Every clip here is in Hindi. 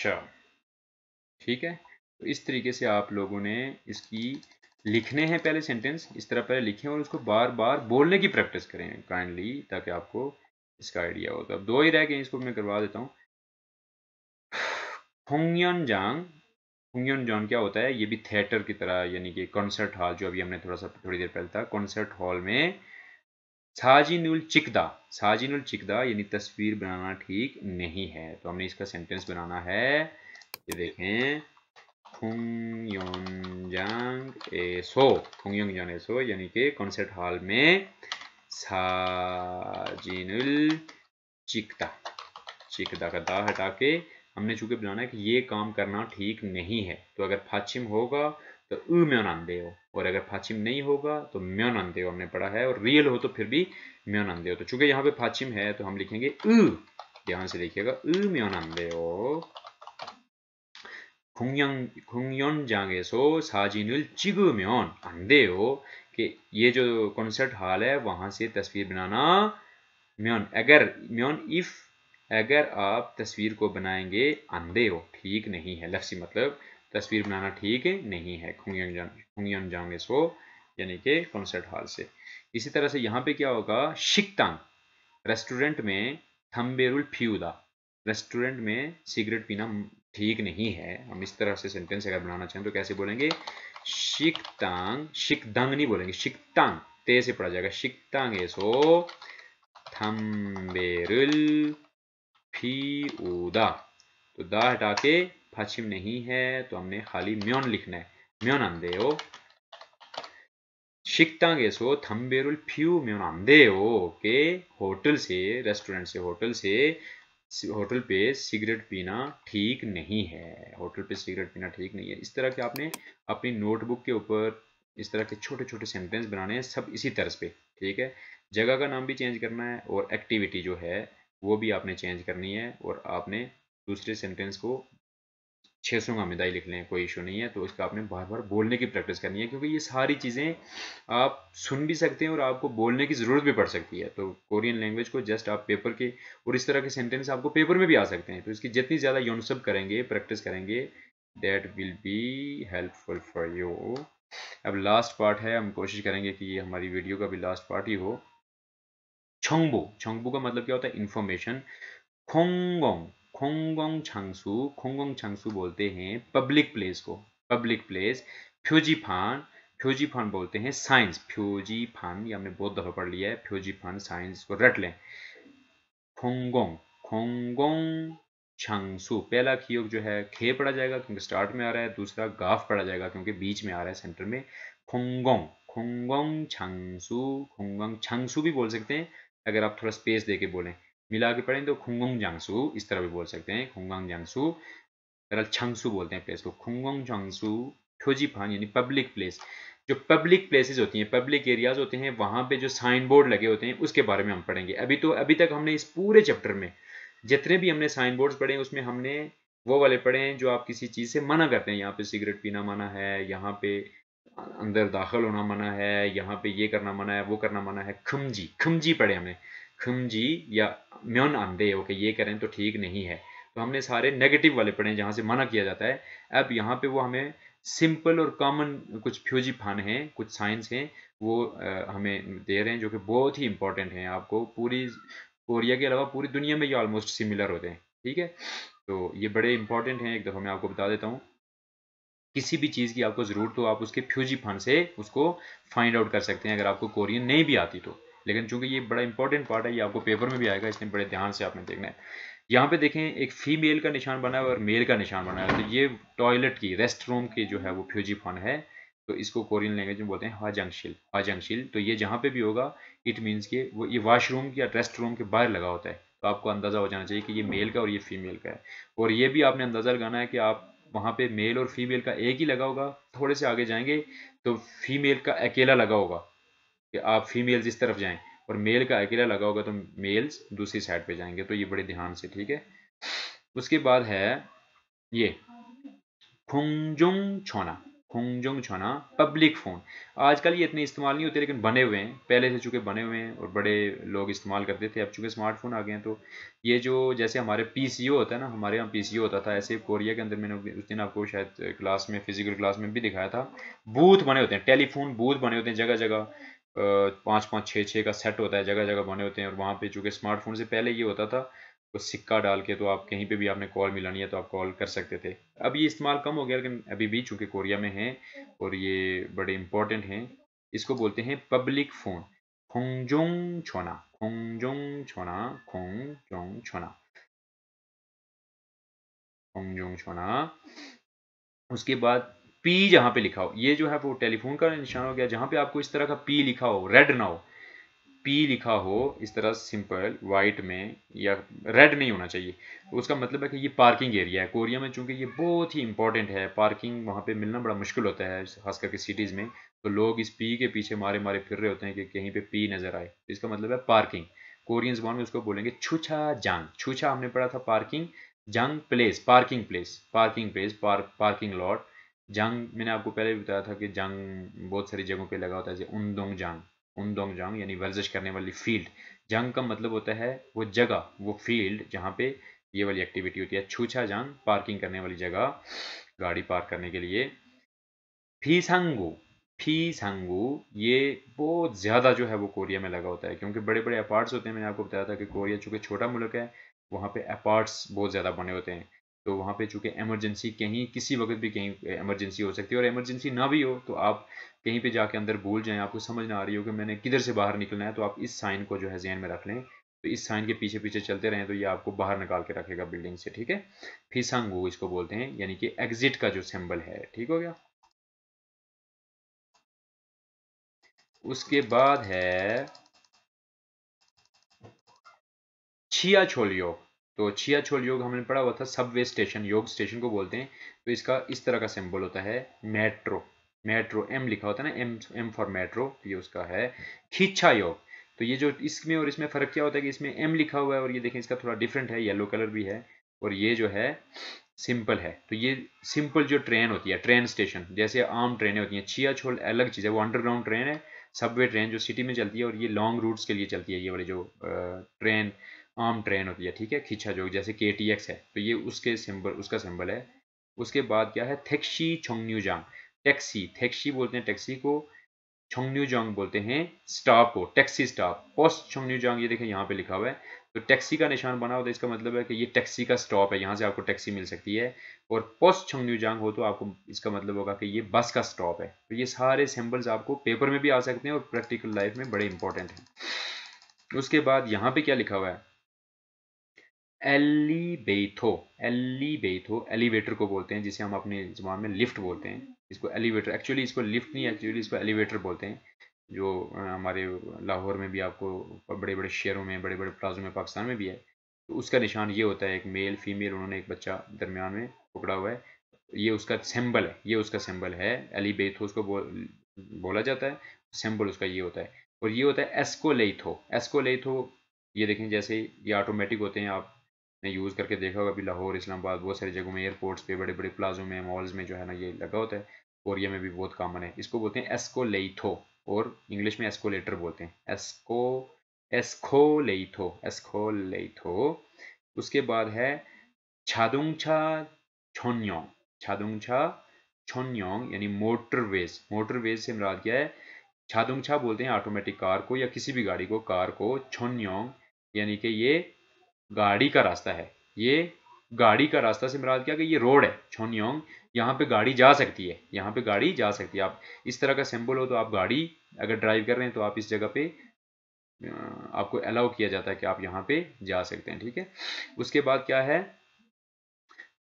अच्छा, ठीक है। तो इस तरीके से आप लोगों ने इसकी लिखने हैं पहले सेंटेंस, इस तरह पहले लिखें और उसको बार बार बोलने की प्रैक्टिस करें काइंडली, ताकि आपको इसका आइडिया हो। तो अब दो ही रह गए, इसको मैं करवा देता हूँ। होंगयनजांग, होंगयनजांग क्या होता है? ये भी थिएटर की तरह, यानी कि कॉन्सर्ट हॉल, जो अभी हमने थोड़ी देर पहले था, कॉन्सर्ट हॉल में साजिनुल चिकदा, साजिनुल चिकदा यानी तस्वीर बनाना ठीक नहीं है। तो हमने इसका सेंटेंस बनाना है, ये देखें, खुंगयोंजांग एसो यानी कि कॉन्सर्ट हॉल में साजिनुल चिकदा, चिकदा का दा हटा के हमने चूंकि बनाना है कि ये काम करना ठीक नहीं है, तो अगर फाचिम होगा तो म्योनांदे हो, और अगर फाचिम नहीं होगा तो म्योनांदे हो, हमने पढ़ा है। और रियल हो तो फिर भी म्योनांदे हो। तो चूंकि यहाँ पे फाचिम है तो हम लिखेंगे ध्यान से देखिएगा, म्योनांदे हो। 공연장에서 사진을 찍으면 안 돼요 कि ये जो कॉन्सर्ट हॉल है वहां से तस्वीर बनाना म्योन, अगर म्योन इफ, अगर आप तस्वीर को बनाएंगे अंधे हो, ठीक नहीं है, लफ्सी मतलब तस्वीर बनाना ठीक नहीं है। खुंगयनजांगेसो यानी कि कॉन्सर्ट हॉल से। इसी तरह से यहाँ पे क्या होगा, शिकतांग, रेस्टोरेंट में थम्बेरुल फ्यूदा, रेस्टोरेंट में सिगरेट पीना ठीक नहीं है। हम इस तरह से सेंटेंस अगर बनाना चाहें तो कैसे बोलेंगे, शिकतांग, शिकदांग नहीं बोलेंगे, शिकतांग ते से पढ़ा जाएगा, शिकतांग एसो थम्बेरुल फ्यूदा। तो दा हटा के फाचिम नहीं है तो हमने खाली म्योन लिखना है, म्योन अंदेओ। 식당에서 담배를 피우면 안 돼요 के होटल से, रेस्टोरेंट से, होटल पे सिगरेट पीना ठीक नहीं है, होटल पे सिगरेट पीना ठीक नहीं है। इस तरह के आपने अपनी नोटबुक के ऊपर इस तरह के छोटे छोटे सेंटेंस बनाने हैं, सब इसी तर्ज पे, ठीक है। जगह का नाम भी चेंज करना है और एक्टिविटी जो है वो भी आपने चेंज करनी है, और आपने दूसरे सेंटेंस को 600 का मिदाई लिख लें, कोई इशू नहीं है। तो इसका आपने बार बार बोलने की प्रैक्टिस करनी है, क्योंकि ये सारी चीज़ें आप सुन भी सकते हैं और आपको बोलने की ज़रूरत भी पड़ सकती है। तो कोरियन लैंग्वेज को जस्ट आप पेपर के, और इस तरह के सेंटेंस आपको पेपर में भी आ सकते हैं, तो इसकी जितनी ज़्यादा योनसब करेंगे, प्रैक्टिस करेंगे, that will be helpful for you. अब लास्ट पार्ट है, हम कोशिश करेंगे कि ये हमारी वीडियो का भी लास्ट पार्ट ही हो। छंगबो, छंगबो का मतलब क्या होता है, इन्फॉर्मेशन। खोंगोंग, खोंगोंग छांगसू, खोंगोंग छांगसू बोलते हैं पब्लिक प्लेस को, पब्लिक प्लेस। फ्योजीफान, फ्योजीफान बोलते हैं साइंस, फ्योजीफान ये हमने बहुत दफा पढ़ लिया है, फ्योजीफान साइंस को रट लें। खोंगोंग, खोंगोंग छांगसू, पहला खियोग जो है खे पढ़ा जाएगा क्योंकि स्टार्ट में आ रहा है, दूसरा गाफ पढ़ा जाएगा क्योंकि बीच में आ रहा है, सेंटर में। खोंगोंग, खोंगोंग छांगसू, खोंगोंग छांगसू भी बोल सकते हैं अगर आप थोड़ा स्पेस दे के बोलें। मिला के पढ़ें तो खुंगोंग जांगसू इस तरह भी बोल सकते हैं, खुंगोंग जांगसू। दरअसल छंगसू बोलते हैं प्लेस को, खुंगोंग जांगसू। फ्योजीफान यानी पब्लिक प्लेस, जो पब्लिक प्लेसेस होती हैं, पब्लिक एरियाज होते हैं, वहां पे जो साइन बोर्ड लगे होते हैं उसके बारे में हम पढ़ेंगे। अभी तक हमने इस पूरे चैप्टर में जितने भी हमने साइन बोर्ड्स पढ़े उसमें हमने वो वाले पढ़े हैं जो आप किसी चीज़ से मना करते हैं। यहाँ पे सिगरेट पीना मना है, यहाँ पे अंदर दाखिल होना मना है, यहाँ पे ये करना मना है, वो करना मना है। खमजी, खमजी पढ़े हमने, खमजी या म्योन आंदे हो कि ये करें तो ठीक नहीं है। तो हमने सारे नेगेटिव वाले पढ़े जहाँ से मना किया जाता है। अब यहाँ पे वो हमें सिंपल और कॉमन कुछ फ्यूजी फान हैं, कुछ साइंस हैं, वो हमें दे रहे हैं जो कि बहुत ही इंपॉर्टेंट हैं। आपको पूरी कोरिया के अलावा पूरी दुनिया में ये ऑलमोस्ट सिमिलर होते हैं, ठीक है। तो ये बड़े इंपॉर्टेंट हैं, एक दफ़ा मैं आपको बता देता हूँ। किसी भी चीज़ की आपको ज़रूरत हो आप उसके फ्यूजी फन से उसको फाइंड आउट कर सकते हैं, अगर आपको कोरियन नहीं भी आती तो। लेकिन चूंकि ये बड़ा इंपॉर्टेंट पार्ट है, ये आपको पेपर में भी आएगा, इसलिए बड़े ध्यान से आपने देखना है। यहाँ पे देखें एक फीमेल का निशान बना है और मेल का निशान बना है, तो ये टॉयलेट की, रेस्ट रूम की जो है वो फ्यूजी फन है। तो इसको कोरियन लैंग्वेज में बोलते हैं हाजंगशिल, हाजंगशिल। तो ये जहाँ पे भी होगा इट मीन्स कि वो ये वॉशरूम या रेस्ट रूम के बाहर लगा होता है, तो आपको अंदाज़ा हो जाना चाहिए कि ये मेल का और ये फीमेल का है। और ये भी आपने अंदाज़ा लगाना है कि आप वहाँ पे मेल और फीमेल का एक ही लगा होगा, थोड़े से आगे जाएंगे तो फीमेल का अकेला लगा होगा कि आप फीमेल्स इस तरफ जाएं, और मेल का अकेला लगा होगा तो मेल्स दूसरी साइड पे जाएंगे। तो ये बड़े ध्यान से, ठीक है। उसके बाद है ये खुंगजुंग छोना, खोंगजोंग छोना पब्लिक फ़ोन। आजकल ये इतने इस्तेमाल नहीं होते, लेकिन बने हुए हैं, पहले से चूँकि बने हुए हैं और बड़े लोग इस्तेमाल करते थे। अब चूँकि स्मार्टफोन आ गए हैं तो ये जो जैसे हमारे पीसीओ होता है ना, हमारे यहाँ पीसीओ होता था, ऐसे कोरिया के अंदर मैंने उस दिन आपको शायद क्लास में, फिजिकल क्लास में भी दिखाया था, बूथ बने होते हैं, टेलीफोन बूथ बने होते हैं जगह जगह, 5-5 6-6 का सेट होता है, जगह जगह बने होते हैं। और वहाँ पे चूँकि स्मार्टफोन से पहले ये होता था, तो सिक्का डाल के तो आप कहीं पे भी आपने कॉल मिलानी है तो आप कॉल कर सकते थे। अब ये इस्तेमाल कम हो गया, लेकिन अभी भी चूँकि कोरिया में है और ये बड़े इंपॉर्टेंट हैं, इसको बोलते हैं पब्लिक फ़ोन। खोंगजोंग छोना, खोंगजोंग छोना, खोंगजोंग छोना, खोंगजोंग छोना। उसके बाद पी जहाँ पे लिखा हो, ये जो है वो टेलीफोन का निशान हो गया। जहाँ पे आपको इस तरह का पी लिखा हो, रेड ना हो, पी लिखा हो इस तरह सिंपल वाइट में, या रेड नहीं होना चाहिए, तो उसका मतलब है कि ये पार्किंग एरिया है। कोरिया में चूंकि ये बहुत ही इंपॉर्टेंट है, पार्किंग वहाँ पे मिलना बड़ा मुश्किल होता है, खास करके सिटीज़ में, तो लोग इस पी के पीछे मारे मारे फिर रहे होते हैं कि कहीं पे पी नज़र आए, तो इसका मतलब है पार्किंग। कोरियन ज़बान में उसको बोलेंगे छुछा जांग। छुछा हमने पढ़ा था पार्किंग, जंग place, parking place, parking place, parking lot. जंग मैंने आपको पहले भी बताया था कि जंग बहुत सारी जगहों पे लगा होता है, जैसे उनदोंग जंग, उनदोंग जंग यानी वर्जिश करने वाली फील्ड। जंग का मतलब होता है वो जगह, वो फील्ड जहाँ पे ये वाली एक्टिविटी होती है। छूछा जंग पार्किंग करने वाली जगह, गाड़ी पार्क करने के लिए। फीसांगू, फीसांगू ये बहुत ज़्यादा जो है वो कोरिया में लगा होता है, क्योंकि बड़े बड़े अपार्ट्स होते हैं। मैंने आपको बताया था कि कोरिया चूँकि छोटा मुल्क है, वहाँ पे अपार्ट्स बहुत ज़्यादा बने होते हैं, तो वहाँ पे चूँकि इमरजेंसी कहीं किसी वक्त भी कहीं इमरजेंसी हो सकती है, और इमरजेंसी ना भी हो तो आप कहीं पे जाके अंदर भूल जाएं, आपको समझ ना आ रही हो कि मैंने किधर से बाहर निकलना है, तो आप इस साइन को जो है ज़हन में रख लें, तो इस साइन के पीछे पीछे चलते रहें तो ये आपको बाहर निकाल के रखेगा बिल्डिंग से, ठीक है। फीसांगू इसको बोलते हैं, यानी कि एग्जिट का जो सिंबल है, ठीक हो गया। उसके बाद है छियाछोल योग। तो छियाछोल योग हमने पढ़ा हुआ था, सबवे स्टेशन, योग स्टेशन को बोलते हैं। तो इसका इस तरह का सिंबल होता है मेट्रो, मेट्रो एम लिखा होता है ना, एम एम फॉर मेट्रो, तो ये उसका है। खींचा योग, तो ये जो इसमें और इसमें फ़र्क क्या होता है कि इसमें एम लिखा हुआ है और ये देखें इसका थोड़ा डिफरेंट है, येलो कलर भी है, और ये जो है सिंपल है। तो ये सिंपल जो ट्रेन होती है, ट्रेन स्टेशन, जैसे आम ट्रेनें होती हैं, छियाछोल अलग चीज़ है, वो अंडरग्राउंड ट्रेन है। सबवे ट्रेन जो सिटी में चलती है, और ये लॉन्ग रूट्स के लिए चलती है, ये वाली जो ट्रेन आम ट्रेन होती है, ठीक है। खींचा जो जैसे KTX है, तो ये उसके सिंबल, उसका सिंबल है। उसके बाद क्या है, थेक्शी छोंगन्यूजांग, टैक्सी, थेक्शी बोलते हैं टैक्सी को, छोंगन्यूजांग बोलते हैं स्टॉप को, टैक्सी स्टॉप। पोस्ट छोंगन्यूजांग ये देखें यहाँ पे लिखा हुआ है, तो टैक्सी का निशान बना होता है, इसका मतलब है कि ये टैक्सी का स्टॉप है, यहाँ से आपको टैक्सी मिल सकती है। और पोस्ट छोंगन्यूजांग हो तो आपको इसका मतलब होगा कि ये बस का स्टॉप है। तो ये सारे सिंबल्स आपको पेपर में भी आ सकते हैं और प्रैक्टिकल लाइफ में बड़े इंपॉर्टेंट हैं। उसके बाद यहाँ पे क्या लिखा हुआ है, एलिवेथो, एलिवेथो, एलिवेटर को बोलते हैं, जिसे हम अपनी ज़बान में लिफ्ट बोलते हैं। इसको एलिवेटर, एक्चुअली इसको लिफ्ट नहीं, एक्चुअली इसको एलिवेटर बोलते हैं। जो हमारे लाहौर में भी आपको, बड़े बड़े शहरों में, बड़े बड़े प्लाजों में, पाकिस्तान में भी है, तो उसका निशान ये होता है, एक मेल फीमेल, उन्होंने एक बच्चा दरमियान में पकड़ा हुआ है, ये उसका सिंबल है, ये उसका सिंबल है। एलिवेथो उसको बोला जाता है, सिंबल उसका ये होता है। और ये होता है एस्कोलेथो, एस्कोलेथो, ये देखें जैसे ये ऑटोमेटिक होते हैं, आप ने यूज़ करके देखा होगा। अभी लाहौर, इस्लामाबाद, बहुत सारी जगहों में, एयरपोर्ट्स पे, बड़े बड़े प्लाजों में, मॉल्स में जो है ना ये लगा होता है। कोरिया में भी बहुत कॉमन है, इसको बोलते हैं एस्कोलेथो, और इंग्लिश में एस्कोलेटर बोलते हैं, एस्कोलेथो, एस्कोलेथो। उसके बाद है छादुंगछा छोन्योंग, छादुंगछा छोन्योंग यानी मोटरवेज, मोटरवेज से मुराद क्या है, छादुंगछा बोलते हैं ऑटोमेटिक कार को या किसी भी गाड़ी को, कार को। छोन्योंग यानी कि ये गाड़ी का रास्ता है, ये गाड़ी का रास्ता से मुराद क्या कि ये रोड है छोन्योंग, यहाँ पे गाड़ी जा सकती है, यहाँ पे गाड़ी जा सकती है। आप इस तरह का सिंबल हो तो आप गाड़ी अगर ड्राइव कर रहे हैं तो आप इस जगह पे आपको अलाउ किया जाता है कि आप यहाँ पे जा सकते हैं, ठीक है। उसके बाद क्या है,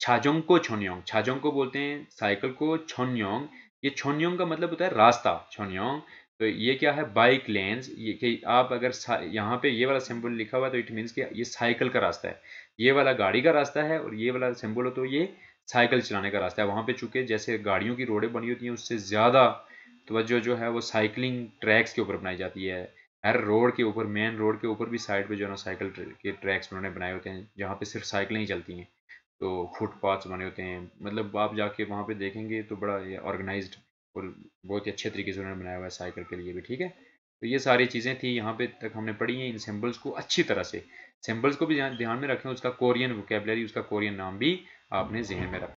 छाजोंग को छोन्योंग, छाजोंग को बोलते हैं साइकिल को छोन्योंग। ये छोन्योंग का मतलब होता है रास्ता, छोन्योंग। तो ये क्या है, बाइक लेन्स, ये कि आप अगर यहाँ पे ये वाला सिंबल लिखा हुआ है तो इट मीन्स कि ये साइकिल का रास्ता है, ये वाला गाड़ी का रास्ता है, और ये वाला सिंबल हो तो ये साइकिल चलाने का रास्ता है। वहाँ पे चूंकि जैसे गाड़ियों की रोडें बनी होती हैं, उससे ज़्यादा तवज्जो जो है वो साइकिलिंग ट्रैक्स के ऊपर बनाई जाती है। हर रोड के ऊपर, मेन रोड के ऊपर भी साइड पे जो है ना साइकिल के ट्रैक्स उन्होंने बनाए होते हैं, जहाँ पे सिर्फ साइकिलें ही चलती हैं। तो फुटपाथ्स बने होते हैं, मतलब आप जाके वहाँ पे देखेंगे तो बड़ा ये ऑर्गेनाइज्ड और बहुत ही अच्छे तरीके से उन्होंने बनाया हुआ है साइकिल के लिए भी, ठीक है। तो ये सारी चीज़ें थी यहाँ पे तक हमने पढ़ी हैं, इन सिंबल्स को अच्छी तरह से, सिंबल्स को भी ध्यान में रखें, उसका कोरियन वोकेबलरी, उसका कोरियन नाम भी आपने जहन में रखना।